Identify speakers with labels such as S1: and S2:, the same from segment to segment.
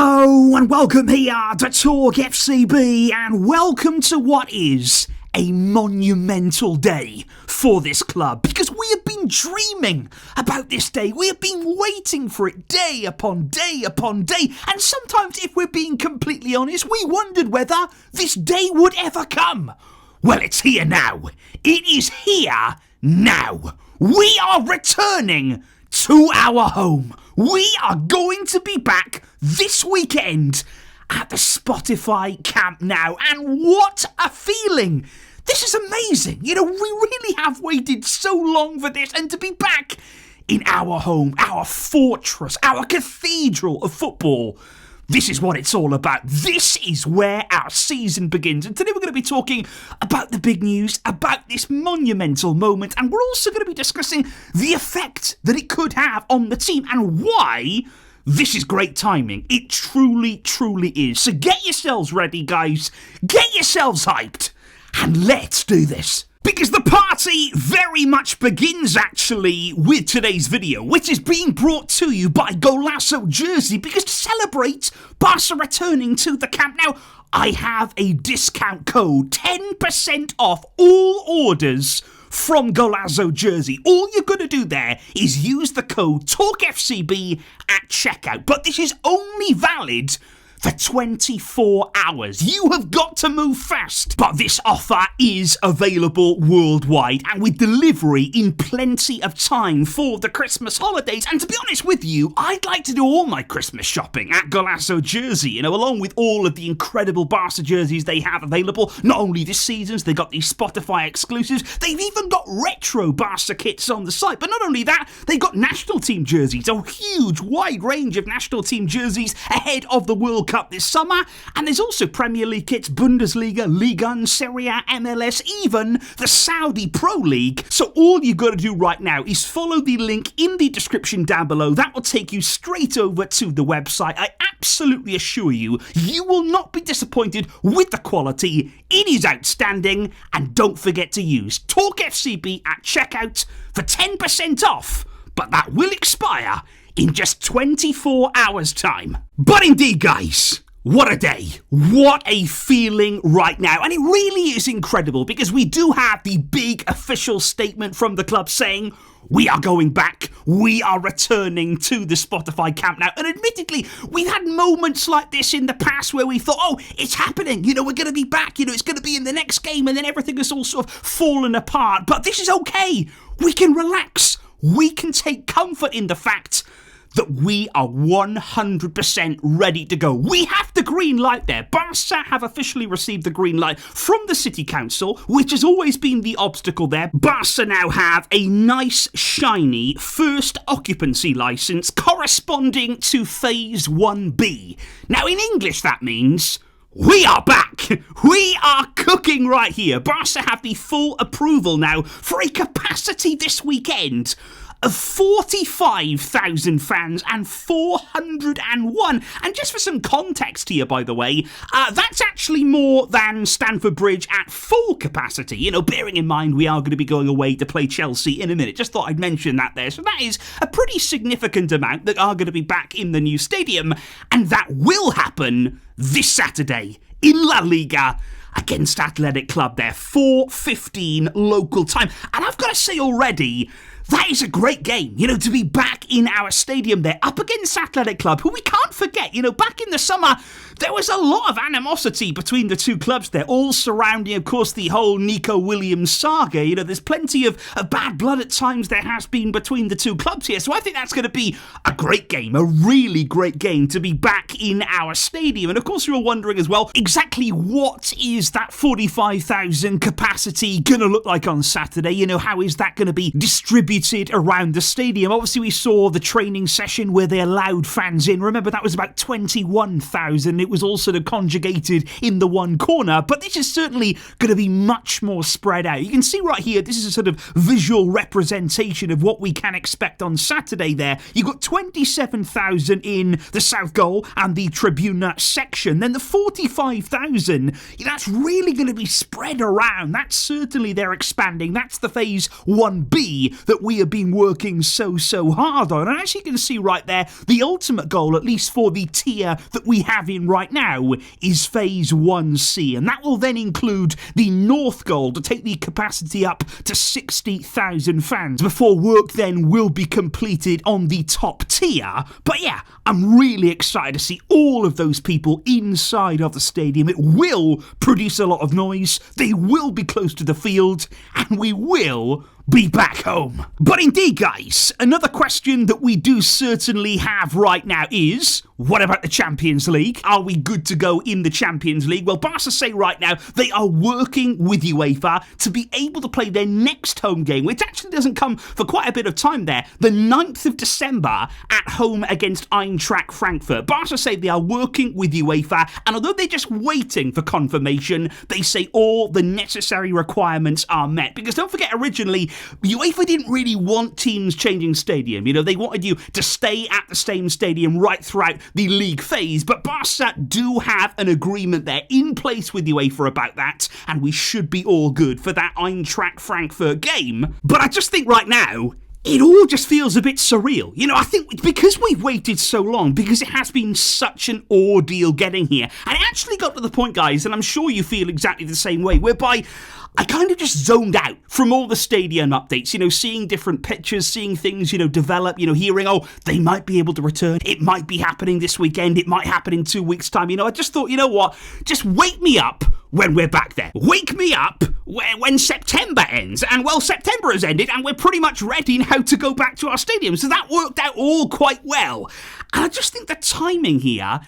S1: Hello and welcome here to TalkFCB, and welcome to what is a monumental day for this club, because we have been dreaming about this day. We have been waiting for it day upon day upon day, and sometimes, if we're being completely honest, we wondered whether this day would ever come. Well, it's here now. It is here now. We are returning to our home. We are going to be back this weekend at the Spotify Camp Nou, and what a feeling! This is amazing. We really have waited so long for this, and to be back in our home, our fortress, our cathedral of football. This is what it's all about. This is where our season begins. And today we're going to be talking about the big news, about this monumental moment, and we're also going to be discussing the effect that it could have on the team and why this is great timing. It truly, truly is. So get yourselves ready, guys. Get yourselves hyped. And let's do this. Because the party very much begins, actually, with today's video, which is being brought to you by Golazo Jersey, because to celebrate Barca returning to the Camp Nou, I have a discount code, 10% off all orders from Golazo Jersey. All you're going to do there is use the code TalkFCB at checkout, but this is only valid for 24 hours. You have got to move fast. But this offer is available worldwide and with delivery in plenty of time for the Christmas holidays. And to be honest with you, I'd like to do all my Christmas shopping at Golazo Jersey, along with all of the incredible Barca jerseys they have available. Not only this season's, they got these Spotify exclusives, they've even got retro Barca kits on the site. But not only that, they've got national team jerseys, a huge wide range of national team jerseys ahead of the World Cup this summer, and there's also Premier League kits, Bundesliga, Liga, Serie A, MLS, even the Saudi Pro League. So all you've got to do right now is follow the link in the description down below. That will take you straight over to the website. I absolutely assure you, you will not be disappointed with the quality. It is outstanding, and don't forget to use TalkFCB at checkout for 10% off, but that will expire in just 24 hours' time. But indeed, guys, what a day. What a feeling right now. And it really is incredible, because we do have the big official statement from the club saying, we are going back. We are returning to the Spotify Camp Nou. And admittedly, we've had moments like this in the past where we thought, oh, it's happening. We're going to be back. It's going to be in the next game. And then everything has all sort of fallen apart. But this is okay. We can relax. We can take comfort in the fact that we are 100% ready to go. We have the green light there. Barca have officially received the green light from the City Council, which has always been the obstacle there. Barca now have a nice, shiny first occupancy licence corresponding to Phase 1B. Now, in English, that means we are back. We are cooking right here. Barca have the full approval now for a capacity this weekend of 45,000 fans and 401. And just for some context here, by the way, that's actually more than Stamford Bridge at full capacity. Bearing in mind we are going to be going away to play Chelsea in a minute. Just thought I'd mention that there. So that is a pretty significant amount that are going to be back in the new stadium. And that will happen this Saturday in La Liga against Athletic Club there, 4:15 local time. And I've got to say already, that is a great game, to be back in our stadium there, up against Athletic Club, who we can't forget, back in the summer, there was a lot of animosity between the two clubs there, all surrounding, of course, the whole Nico Williams saga. There's plenty of bad blood at times there has been between the two clubs here, so I think that's going to be a great game, a really great game to be back in our stadium. And of course, you're all wondering as well, exactly what is that 45,000 capacity going to look like on Saturday? How is that going to be distributed around the stadium? Obviously, we saw the training session where they allowed fans in. Remember, that was about 21,000. It was all sort of conjugated in the one corner, but this is certainly going to be much more spread out. You can see right here, this is a sort of visual representation of what we can expect on Saturday there. You've got 27,000 in the South Goal and the Tribuna section. Then the 45,000, that's really going to be spread around. That's certainly they're expanding. That's the Phase 1B that we have been working so hard on. And as you can see right there, the ultimate goal, at least for the tier that we have in right now, is Phase 1C. And that will then include the North goal to take the capacity up to 60,000 fans before work then will be completed on the top tier. But yeah, I'm really excited to see all of those people inside of the stadium. It will produce a lot of noise, they will be close to the field, and we will be back home. But indeed, guys, another question that we do certainly have right now is, what about the Champions League? Are we good to go in the Champions League? Well, Barca say right now they are working with UEFA to be able to play their next home game, which actually doesn't come for quite a bit of time there, the 9th of December at home against Eintracht Frankfurt. Barca say they are working with UEFA, and although they're just waiting for confirmation, they say all the necessary requirements are met. Because don't forget, originally, UEFA didn't really want teams changing stadium. You know, they wanted you to stay at the same stadium right throughout the league phase. But Barca do have an agreement there in place with UEFA about that, and we should be all good for that Eintracht Frankfurt game. But I just think right now, it all just feels a bit surreal. You know, I think because we've waited so long, because it has been such an ordeal getting here, and it actually got to the point, guys, and I'm sure you feel exactly the same way, whereby I kind of just zoned out from all the stadium updates, you know, seeing different pictures, seeing things, you know, develop, you know, hearing, oh, they might be able to return, it might be happening this weekend, it might happen in 2 weeks' time. You know, I just thought, you know what, just wake me up when we're back there. Wake me up when September ends. And, well, September has ended and we're pretty much ready now to go back to our stadium. So that worked out all quite well. And I just think the timing here,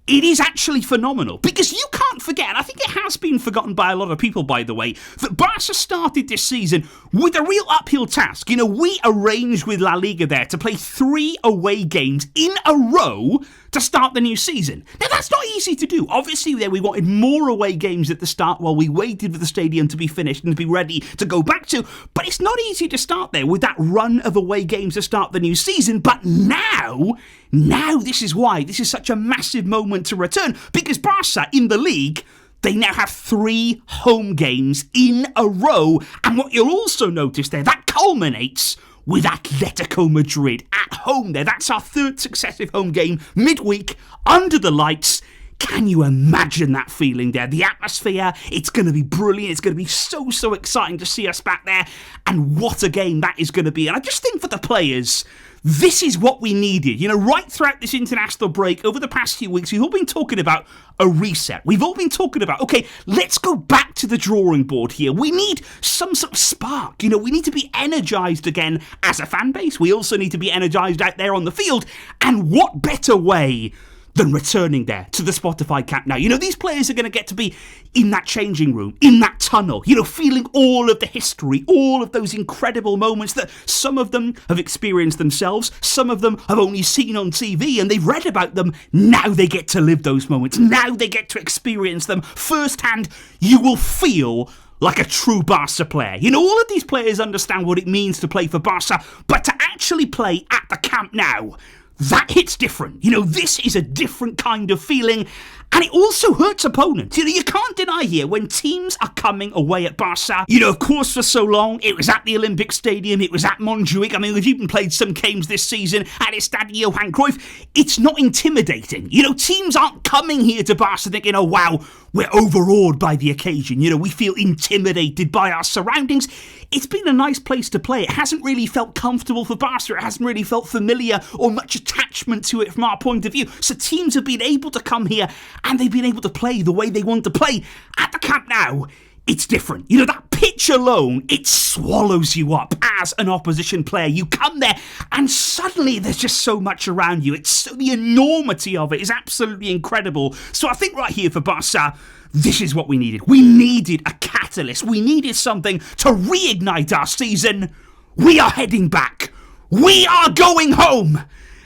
S1: it is actually phenomenal, because you can't forget, and I think it has been forgotten by a lot of people, by the way, that Barca started this season with a real uphill task. You know, we arranged with La Liga there to play 3 away games in a row to start the new season. Now, that's not easy to do. Obviously, there we wanted more away games at the start while we waited for the stadium to be finished and to be ready to go back to, but it's not easy to start there with that run of away games to start the new season. But now this is why this is such a massive moment to return, because Barca in the league, they now have 3 home games in a row. And what you'll also notice there, that culminates with Atletico Madrid at home there. That's our 3rd successive home game midweek under the lights. Can you imagine that feeling there? The atmosphere, it's going to be brilliant. It's going to be so exciting to see us back there. And what a game that is going to be. And I just think for the players, this is what we needed. You know, right throughout this international break, over the past few weeks, we've all been talking about a reset. We've all been talking about, okay, let's go back to the drawing board here. We need some sort of spark. You know, we need to be energized again as a fan base. We also need to be energized out there on the field. And what better way than returning there to the Spotify Camp Nou? You know, these players are going to get to be in that changing room, in that tunnel, you know, feeling all of the history, all of those incredible moments that some of them have experienced themselves, some of them have only seen on TV and they've read about them. Now they get to live those moments. Now they get to experience them firsthand. You will feel like a true Barca player. You know, all of these players understand what it means to play for Barca, but to actually play at the Camp Nou, that hits different. You know, this is a different kind of feeling, and it also hurts opponents. You know, you can't deny here when teams are coming away at Barca. You know, of course, for so long, it was at the Olympic Stadium, it was at Montjuic. I mean, we've even played some games this season at Estadio Johan Cruyff. It's not intimidating. You know, teams aren't coming here to Barca thinking, oh, wow, we're overawed by the occasion. You know, we feel intimidated by our surroundings. It's been a nice place to play. It hasn't really felt comfortable for Barca. It hasn't really felt familiar or much attachment to it from our point of view. So teams have been able to come here and they've been able to play the way they want to play. At the Camp Nou, it's different. You know, that pitch alone, it swallows you up as an opposition player. You come there and suddenly there's just so much around you. The enormity of it is absolutely incredible. So I think right here for Barca, this is what we needed. We needed a catalyst. We needed something to reignite our season. We are heading back. We are going home.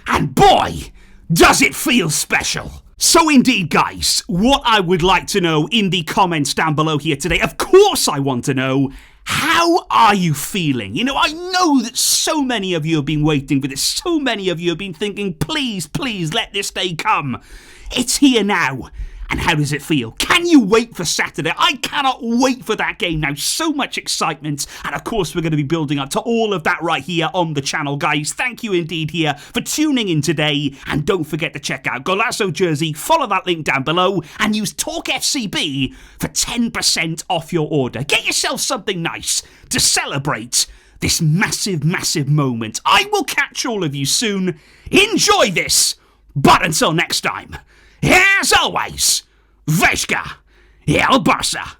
S1: And boy, does it feel special. So indeed, guys, what I would like to know in the comments down below here today, of course I want to know, how are you feeling? You know, I know that so many of you have been waiting for this. So many of you have been thinking, please, let this day come. It's here now. And how does it feel? Can you wait for Saturday? I cannot wait for that game now. So much excitement. And of course, we're going to be building up to all of that right here on the channel, guys. Thank you indeed here for tuning in today. And don't forget to check out Golazo Jersey. Follow that link down below and use TalkFCB for 10% off your order. Get yourself something nice to celebrate this massive, massive moment. I will catch all of you soon. Enjoy this. But until next time, as always, Vesca, El Barça.